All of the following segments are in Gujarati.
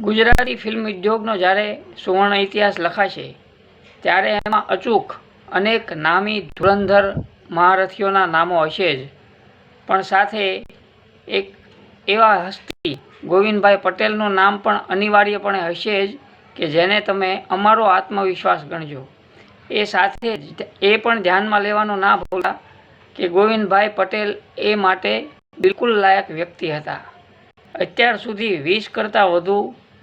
ગુજરાતી ફિલ્મ ઉદ્યોગનો જ્યારે સુવર્ણ ઇતિહાસ લખાશે ત્યારે એમાં અચૂક અનેક નામી ધુરંધર મહારથીઓના નામો હશે જ, પણ સાથે એક એવા હસ્તી ગોવિંદભાઈ પટેલનું નામ પણ અનિવાર્યપણે હશે જ કે જેને તમે અમારો આત્મવિશ્વાસ ગણજો. એ સાથે જ એ પણ ધ્યાનમાં લેવાનું ના ભૂલતા કે ગોવિંદભાઈ પટેલ એ માટે બિલકુલ લાયક વ્યક્તિ હતા. અત્યાર સુધી 20 કરતાં વધુ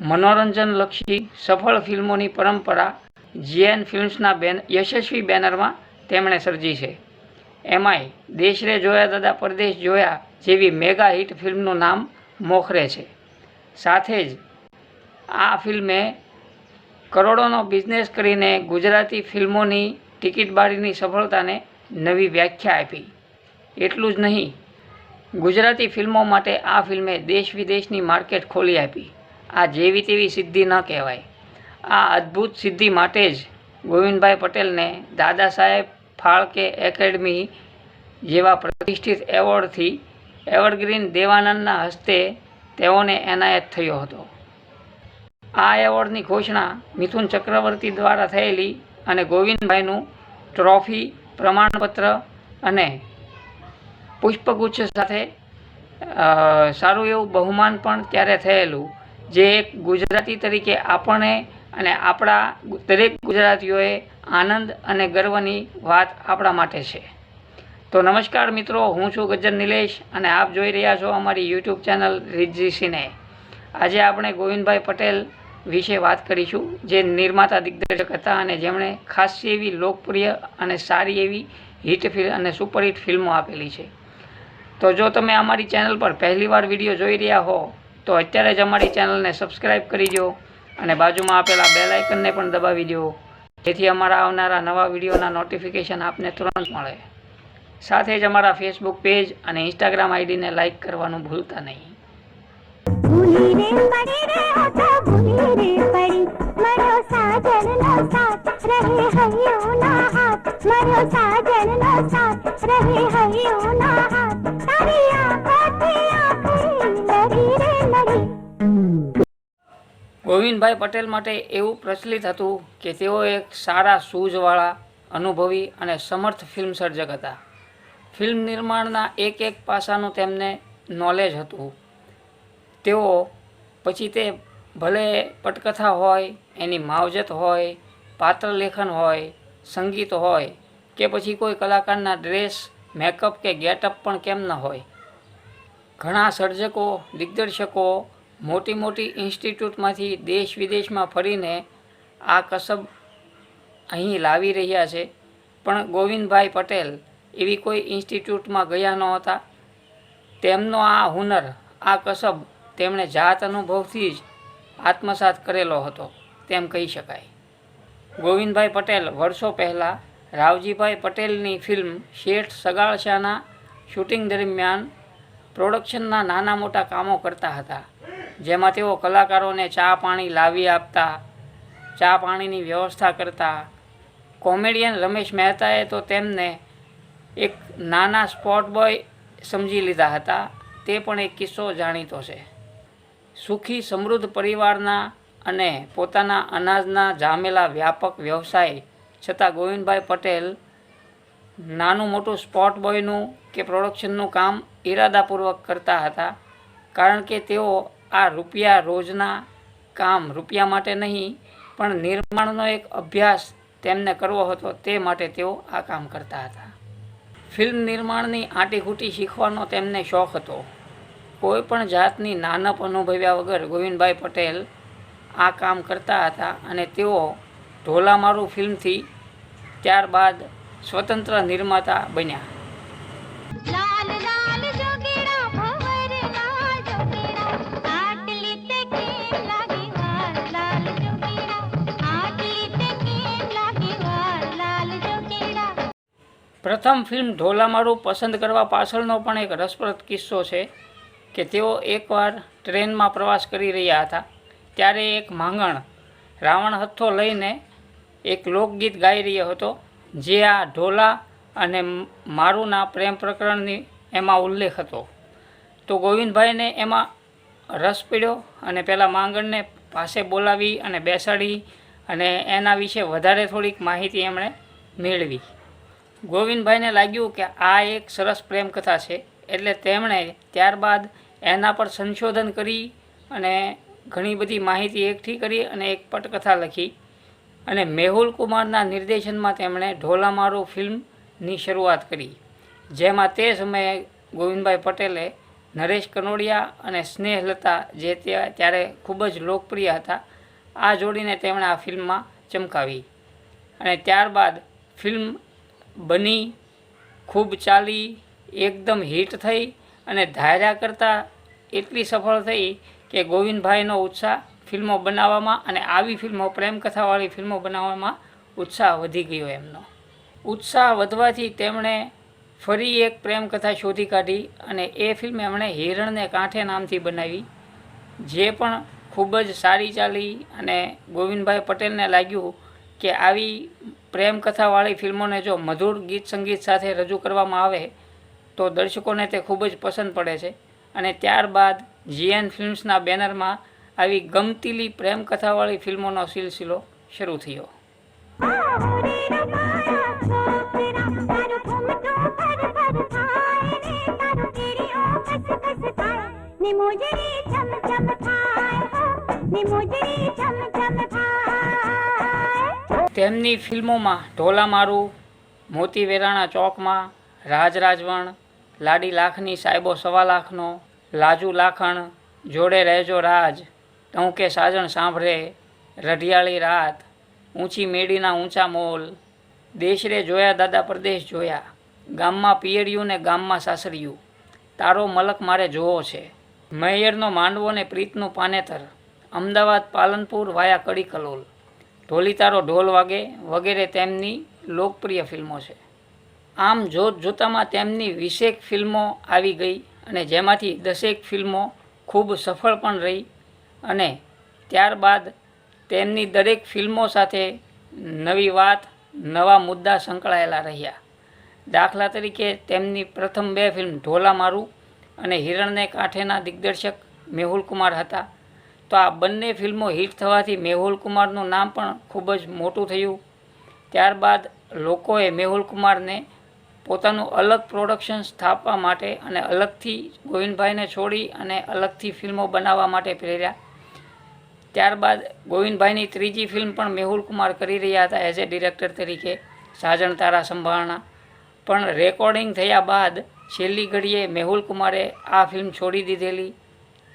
મનોરંજનલક્ષી સફળ ફિલ્મોની પરંપરા જીએન ફિલ્મ્સના યશસ્વી બેનરમાં તેમણે સર્જી છે. એમાંય દેશ રે જોયા દાદા પરદેશ જોયા જેવી મેગા હિટ ફિલ્મનું નામ મોખરે છે. સાથે જ આ ફિલ્મે કરોડોનો બિઝનેસ કરીને ગુજરાતી ફિલ્મોની ટિકિટ બારીની સફળતાને નવી વ્યાખ્યા આપી. એટલું જ નહીં, ગુજરાતી ફિલ્મો માટે આ ફિલ્મે દેશ વિદેશની માર્કેટ ખોલી આપી. આ જેવી તેવી સિદ્ધિ ન કહેવાય. આ અદ્ભુત સિદ્ધિ માટે જ ગોવિંદભાઈ પટેલને દાદા સાહેબ ફાળકે એકેડમી જેવા પ્રતિષ્ઠિત એવોર્ડથી એવરગ્રીન દેવાનંદના હસ્તે તેઓને એનાયત થયો હતો. આ એવોર્ડની ઘોષણા મિથુન ચક્રવર્તી દ્વારા થયેલી અને ગોવિંદભાઈનું ટ્રોફી, પ્રમાણપત્ર અને પુષ્પગુચ્છ સાથે સારું એવું બહુમાન પણ ત્યારે થયેલું, જે એક ગુજરાતી તરીકે આપણે અને આપણા દરેક ગુજરાતીઓએ આનંદ અને ગર્વની વાત આપણા માટે છે. તો નમસ્કાર મિત્રો, હું છું ગજ્જર નિલેશ અને આપ જોઈ રહ્યા છો અમારી યુટ્યુબ ચેનલ રિદ્ધિ સિને. આજે આપણે ગોવિંદભાઈ પટેલ વિશે વાત કરીશું, જે નિર્માતા દિગ્દર્શક હતા અને જેમણે ખાસ એવી લોકપ્રિય અને સારી એવી હિટ અને સુપરહિટ ફિલ્મો આપેલી છે. તો જો તમે અમારી ચેનલ પર પહેલીવાર વિડીયો જોઈ રહ્યા હો તો અત્યારે જ અમારી ચેનલને સબસ્ક્રાઈબ કરી દો અને બાજુમાં આપેલા બેલ આઇકનને પણ દબાવી દો, જેથી અમારા આવનારા નવા વિડીયોના નોટિફિકેશન આપને તુરંત મળે. સાથે જ અમારા ફેસબુક પેજ અને ઇન્સ્ટાગ્રામ આઈડીને લાઇક કરવાનું ભૂલતા નહીં. ગોવિંદભાઈ પટેલ માટે એવું પ્રચલિત હતું કે તેઓ એક સારા સૂઝવાળા, અનુભવી અને સમર્થ ફિલ્મ સર્જક હતા. ફિલ્મ નિર્માણના એક એક પાસાનું તેમને નોલેજ હતું. તેઓ પછી તે ભલે પટકથા હોય, એની માવજત હોય, પાત્ર લેખન હોય, સંગીત હોય કે પછી કોઈ કલાકારના ડ્રેસ, મેકઅપ કે ગેટઅપ પણ કેમ ન હોય. ઘણા સર્જકો, દિગ્દર્શકો મોટી મોટી ઇન્સ્ટિટ્યૂટમાંથી દેશ વિદેશમાં ફરીને આ કસબ અહીં લાવી રહ્યા છે, પણ ગોવિંદભાઈ પટેલ એવી કોઈ ઇન્સ્ટિટ્યૂટમાં ગયા નહોતા. તેમનો આ હુનર, આ કસબ તેમણે જાત અનુભવથી જ આત્મસાત કરેલો હતો તેમ કહી શકાય. ગોવિંદભાઈ પટેલ વર્ષો પહેલાં રાવજીભાઈ પટેલની ફિલ્મ શેઠ સગાળશાના શૂટિંગ દરમિયાન પ્રોડક્શનના નાના મોટા કામો કરતા હતા, જેમાં તેઓ કલાકારોને ચા પાણી લાવી આપતા, ચા પાણીની વ્યવસ્થા કરતા. કોમેડિયન રમેશ મહેતાએ તો તેમને એક નાના સ્પોટ બોય સમજી લીધા હતા. તે પણ એક કિસ્સો જાણીતો છે. સુખી સમૃદ્ધ પરિવારના અને પોતાના અનાજના જામેલા વ્યાપક વ્યવસાય છતાં ગોવિંદભાઈ પટેલ નાનું મોટું સ્પોટ બોયનું કે પ્રોડક્શનનું કામ ઇરાદાપૂર્વક કરતા હતા, કારણ કે તેઓ આ રૂપિયા રોજના કામ રૂપિયા માટે નહીં પણ નિર્માણનો એક અભ્યાસ તેમને કરવો હતો, તે માટે તેઓ આ કામ કરતા હતા. ફિલ્મ નિર્માણની આંટીઘૂંટી શીખવાનો તેમને શોખ હતો. કોઈ પણ જાતની નાનપ અનુભવ્યા વગર ગોવિંદભાઈ પટેલ આ કામ કરતા હતા અને તેઓ ઢોલા મારું ફિલ્મથી ત્યારબાદ સ્વતંત્ર નિર્માતા બન્યા. પ્રથમ ફિલ્મ ઢોલા મારું પસંદ કરવા પાછળનો પણ એક રસપ્રદ કિસ્સો છે કે તેઓ એકવાર ટ્રેનમાં પ્રવાસ કરી રહ્યા હતા, ત્યારે એક માંગણ રાવણ હથ્થો લઈને એક લોકગીત ગાઈ રહ્યો હતો, જે આ ઢોલા અને મારુના પ્રેમ પ્રકરણની એમાં ઉલ્લેખ હતો. તો ગોવિંદભાઈને એમાં રસ પડ્યો અને પેલા માંગણને પાસે બોલાવી અને બેસાડી અને એના વિશે વધારે થોડીક માહિતી એમણે મેળવી. ગોવિંદભાઈને લાગ્યું કે આ એક સરસ પ્રેમ કથા છે, એટલે તેમણે ત્યારબાદ એના પર સંશોધન કરી અને ઘણી બધી માહિતી એકઠી કરી અને એક પટકથા લખી અને મેહુલ કુમારના નિર્દેશનમાં તેમણે ઢોલામારું ફિલ્મની શરૂઆત કરી, જેમાં તે સમયે ગોવિંદભાઈ પટેલે નરેશ કનોડિયા અને સ્નેહલતા જે ત્યારે ખૂબ જ લોકપ્રિય હતા, આ જોડીને તેમણે આ ફિલ્મમાં ચમકાવી. અને ત્યારબાદ ફિલ્મ બની, ખૂબ ચાલી, એકદમ હિટ થઈ અને ધાર્યા કરતાં એટલી સફળ થઈ કે ગોવિંદભાઈનો ઉત્સાહ ફિલ્મો બનાવવામાં અને આવી ફિલ્મો પ્રેમકથાવાળી ફિલ્મો બનાવવામાં ઉત્સાહ વધી ગયો. એમનો ઉત્સાહ વધવાથી તેમણે ફરી એક પ્રેમકથા શોધી કાઢી અને એ ફિલ્મ એમણે હિરણને કાંઠે નામથી બનાવી, જે પણ ખૂબ જ સારી ચાલી અને ગોવિંદભાઈ પટેલને લાગ્યું કે આવી પ્રેમકથાવાળી ફિલ્મોને જો મધુર ગીત સંગીત સાથે રજૂ કરવામાં આવે તો દર્શકોને તે ખૂબ જ પસંદ પડે છે. અને ત્યારબાદ જીએન ફિલ્મ્સના બેનરમાં આવી ગમતીલી પ્રેમકથાવાળી ફિલ્મોનો સિલસિલો શરૂ થયો. તેમની ફિલ્મોમાં ઢોલામારું, મોતી વેરાણા ચોકમાં, રાજ રાજવણ, લાડી લાખની સાહેબો સવા લાખનો, લાજુ લાખણ, જોડે રહેજો રાજ, ટહુકે સાજણ સાંભળે, રઢિયાળી રાત, ઊંચી મેડીના ઊંચા મોલ, દેશરે જોયા દાદા પરદેશ જોયા, ગામમાં પિયરિયું ને ગામમાં સાસરિયું, તારો મલક મારે જોવો છે, મૈયરનો માંડવો ને પ્રીતનું પાનેતર, અમદાવાદ પાલનપુર વાયા કડી કલોલ, ઢોલી તારો ઢોલ વાગે વગેરે તેમની લોકપ્રિય ફિલ્મો છે. આમ જોત જોતામાં તેમની 20 ફિલ્મો આવી ગઈ અને જેમાંથી 10 ફિલ્મો ખૂબ સફળ પણ રહી અને ત્યારબાદ તેમની દરેક ફિલ્મો સાથે નવી વાત, નવા મુદ્દા સંકળાયેલા રહ્યા. દાખલા તરીકે તેમની પ્રથમ 2 ફિલ્મ ઢોલામારું અને હિરણને કાંઠેના દિગ્દર્શક મેહુલ કુમાર હતા. તો આ બંને ફિલ્મો હિટ થવાથી મેહુલ કુમારનું નામ પણ ખૂબ જ મોટું થયું. ત્યારબાદ લોકોએ મેહુલ કુમારને પોતાનું અલગ પ્રોડક્શન સ્થાપવા માટે અને અલગથી ગોવિંદભાઈને છોડી અને અલગથી ફિલ્મો બનાવવા માટે પ્રેર્યા. ત્યારબાદ ગોવિંદભાઈની ત્રીજી ફિલ્મ પણ મેહુલ કુમાર કરી રહ્યા હતા એઝ એ ડિરેક્ટર તરીકે, સાજણ તારા સંભાળના. પણ રેકોર્ડિંગ થયા બાદ છેલ્લી ઘડીએ મેહુલ કુમારે આ ફિલ્મ છોડી દીધેલી.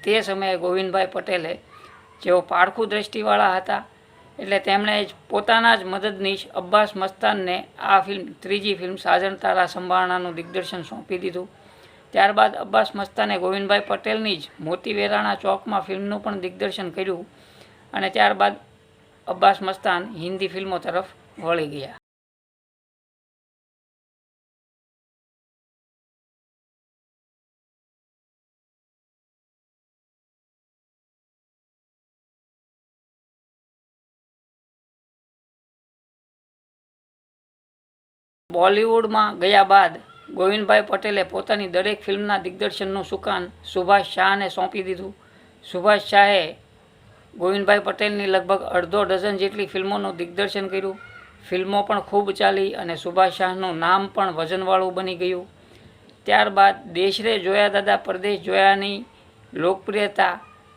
તે સમયે ગોવિંદભાઈ પટેલે, જેઓ પારખું દ્રષ્ટિવાળા હતા, એટલે તેમણે પોતાના જ મદદનીશ અબ્બાસ મસ્તાનને આ ફિલ્મ ત્રીજી ફિલ્મ સાજણ તારા સંભાળનાનું દિગ્દર્શન સોંપી દીધું. ત્યારબાદ અબ્બાસ મસ્તાને ગોવિંદભાઈ પટેલની જ મોતી વેરાણા ચોકમાં ફિલ્મનું પણ દિગ્દર્શન કર્યું અને ત્યારબાદ અબ્બાસ મસ્તાન હિન્દી ફિલ્મો તરફ વળી ગયા. બોલિવૂડમાં ગયા બાદ ગોવિંદભાઈ પટેલે પોતાની દરેક ફિલ્મના દિગ્દર્શનનું સુકાન સુભાષ શાહને સોંપી દીધું. સુભાષ શાહે ગોવિંદભાઈ પટેલની લગભગ અડધો ડઝન જેટલી ફિલ્મોનું દિગ્દર્શન કર્યું. ફિલ્મો પણ ખૂબ ચાલી અને સુભાષ શાહનું નામ પણ વજનવાળું બની ગયું. ત્યારબાદ દેશરે જોયા દાદા પરદેશ જોયાની લોકપ્રિયતા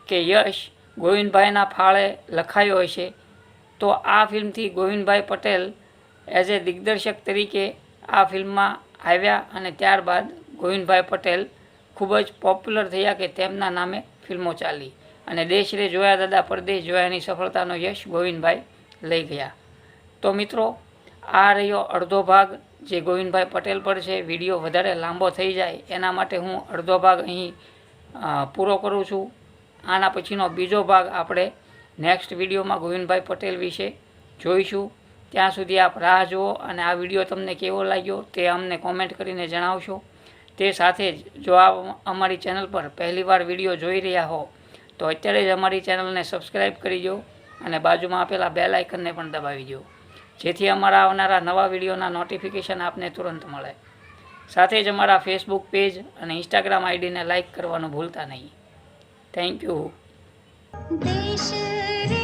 કે યશ ગોવિંદભાઈના ફાળે લખાયો હશે. તો આ ફિલ્મથી ગોવિંદભાઈ પટેલ એઝ એ દિગ્દર્શક તરીકે આ ફિલ્મમાં આવ્યા અને ત્યારબાદ ગોવિંદભાઈ પટેલ ખૂબ જ પોપ્યુલર થયા કે તેમના નામે ફિલ્મો ચાલી અને દેશરે જોયા દાદા પરદેશ જોયાની સફળતાનો યશ ગોવિંદભાઈ લઈ ગયા. તો મિત્રો, આ રહ્યો અડધો ભાગ જે ગોવિંદભાઈ પટેલ પર છે. વિડીયો વધારે લાંબો થઈ જાય એના માટે હું અડધો ભાગ અહીં પૂરો કરું છું. આના પછીનો બીજો ભાગ આપણે નેક્સ્ટ વિડીયોમાં ગોવિંદભાઈ પટેલ વિશે જોઈશું. ત્યાં સુધી આપ રાહ જુઓ અને આ વિડીયો તમને કેવો લાગ્યો તે અમને કોમેન્ટ કરીને જણાવશો. તે સાથે જ જો આપ અમારી ચેનલ પર પહેલીવાર વિડીયો જોઈ રહ્યા હો તો અત્યારે જ અમારી ચેનલને સબસ્ક્રાઈબ કરી દો અને બાજુમાં આપેલા બેલ આઇકનને પણ દબાવી દો, જેથી અમારા આવનારા નવા વિડીયોના નોટિફિકેશન આપને તુરંત મળે. સાથે જ અમારા ફેસબુક પેજ અને ઇન્સ્ટાગ્રામ આઈડીને લાઇક કરવાનું ભૂલતા નહીં. Thank you. देश रे